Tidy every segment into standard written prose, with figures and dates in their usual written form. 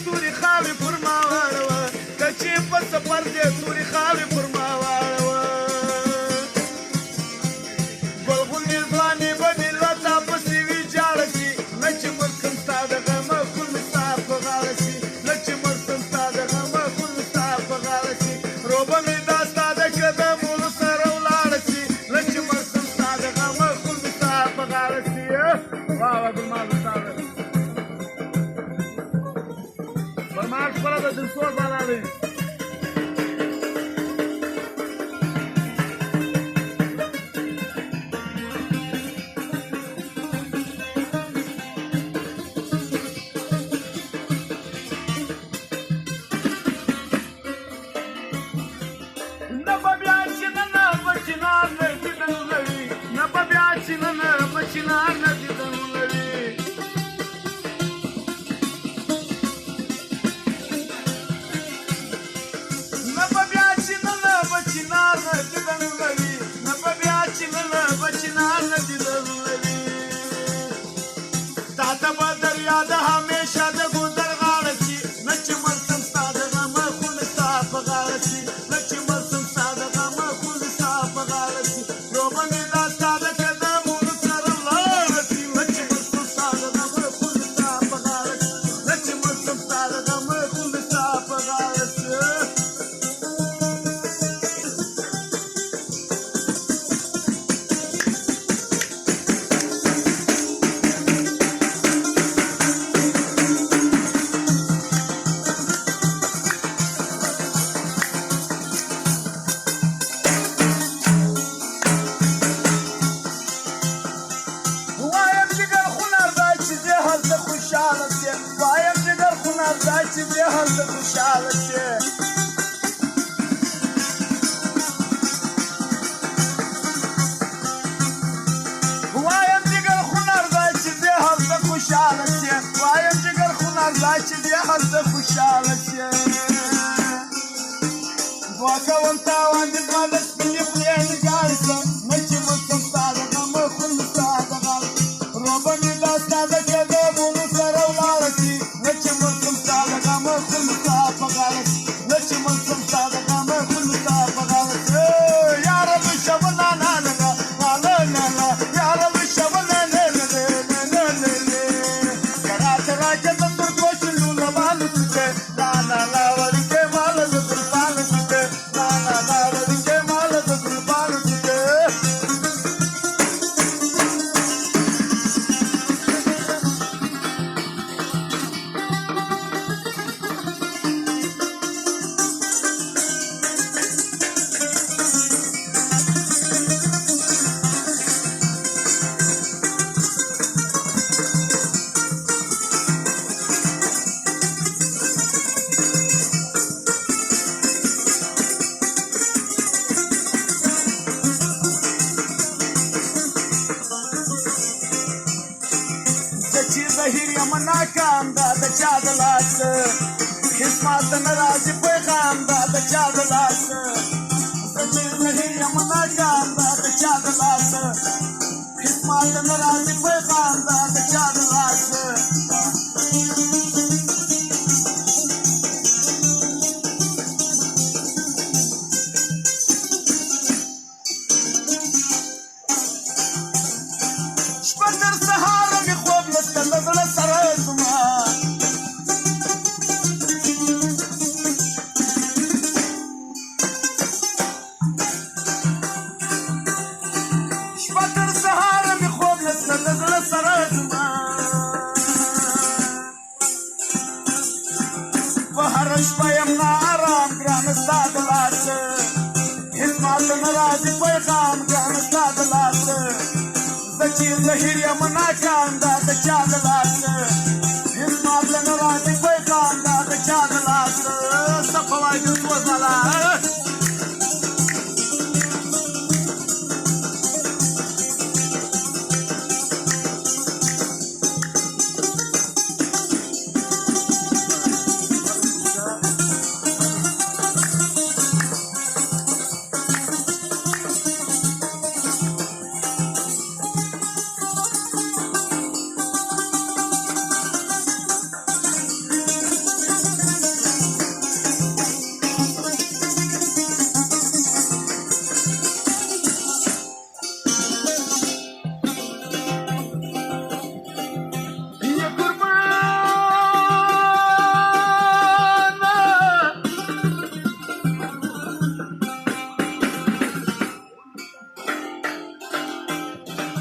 تورې خاورې پر ما واړوه که چې په سفر دې تورې خاورې پر ما واړوه ګلغونې ځوانې به دې له تا پسې وي جاړه شي نه چې مړ شم ستا د غمه خون مې ستا په غاړه شي نه چې مړ شم ستا د غمه خون مې ستا په غاړه شي روبه مې دا ستا د قدمونو سره ولاړه شي نه چې مړ شم ستا د غمه خون مې ستا په غاړه شي واه ګلمان استاده ګلمان خپله د دلسوز بالا دی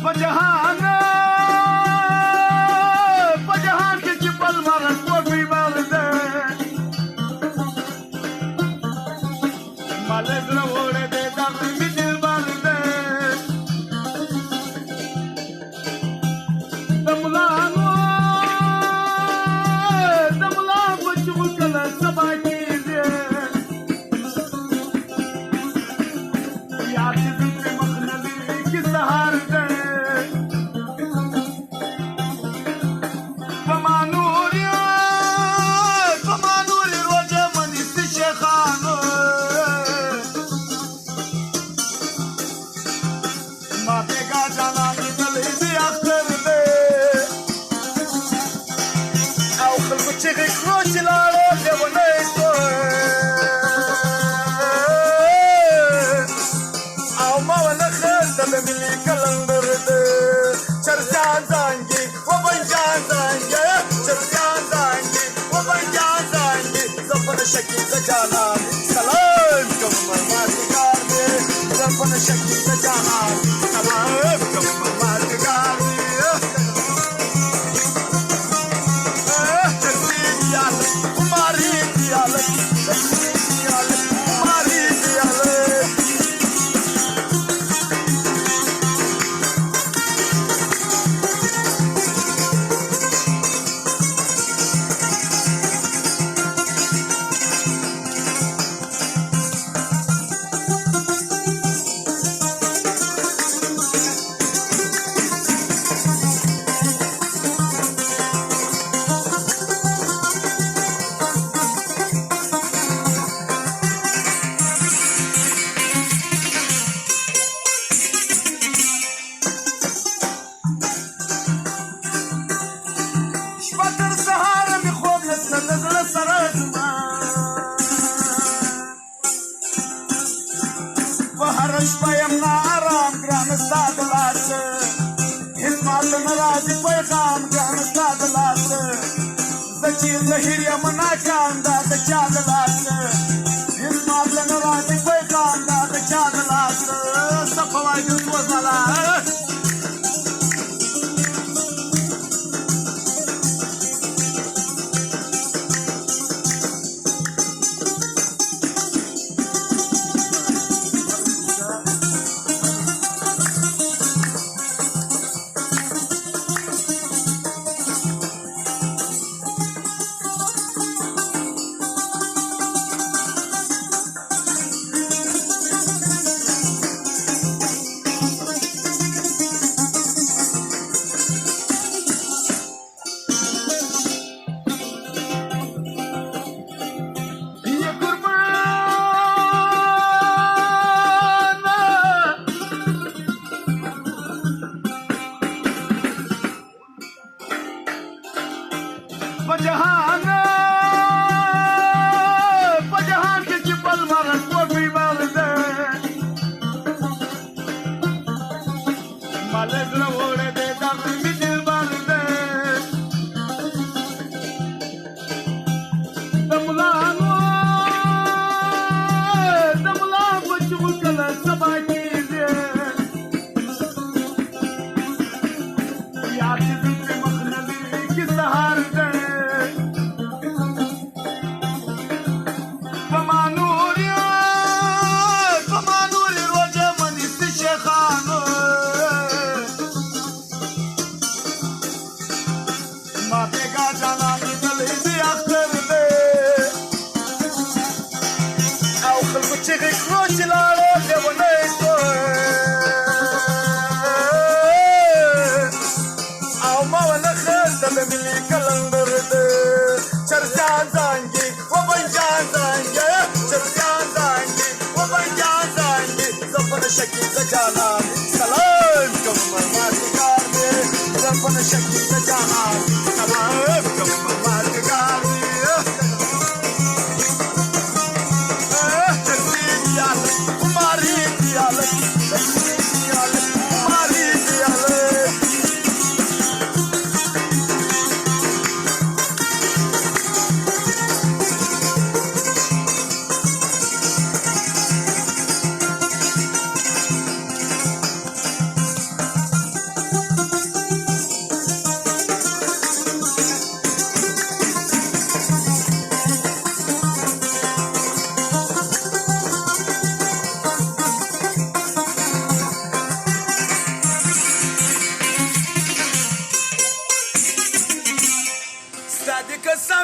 بجهان کې چې بل مرګ وګړي باندې مالې زړه وړه دې دا مې دل باندې دملانو دملا بچو کله سبا کېږي یاد دې مخ نه لري کې سهار دې شکی سجانا سلام کم مردگار دے زبان شکی سجانا سلام کم مردگار دے چلتی دیالت کماری دیالت چلتی دیالت کماری دیالت پیغام ګان ستاد لاس زچې زهیر یم ناکام دا د چا د لاس هیڅ ماته نه راځي پیغام دا د چا د لاس صفوای د وزلا بجهان کې چې بل مرګ وګړي باندې مالې زړه وړه دې دا مې دل باندې دملانو دملا بچو کله سبا کېږي یاد دې مخ نه لري کې سهار دې چیغې کړو چې لاړو لیونی او ما ونه خندل ملي کلندر ده چرچان زانګي وبنجان زانګي چرچان زانګي وبنجان زانګي زبن شکی سجانا سلام کوم مردگار دې زبن شکی سجانا سلام کوم مردگار دې Kumari diyalet, kumari diyalet.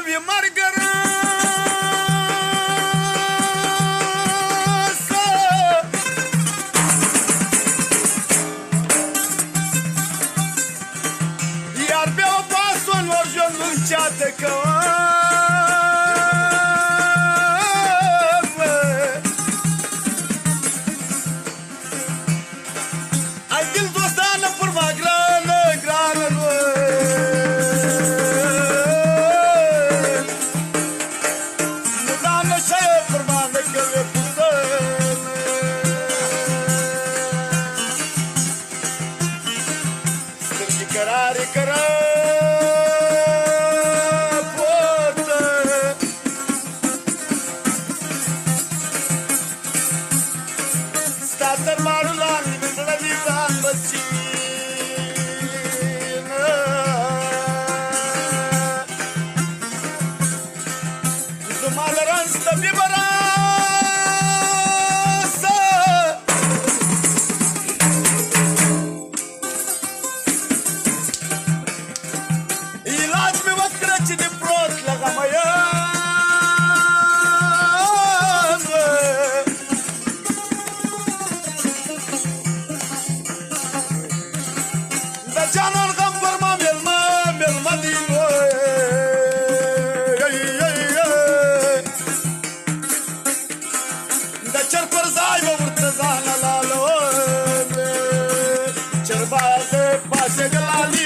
وي مرګرا یار بیا واسو نور ژوند چاته کوه करारी करा पोता स्टार्टर मारू लानी मिटला दीवान बच्ची तुम्हाला रंग तभी बरा جانان غم فرما ملما دین دا چر پر زای ورته ځان لالو چر باز پاسه دلال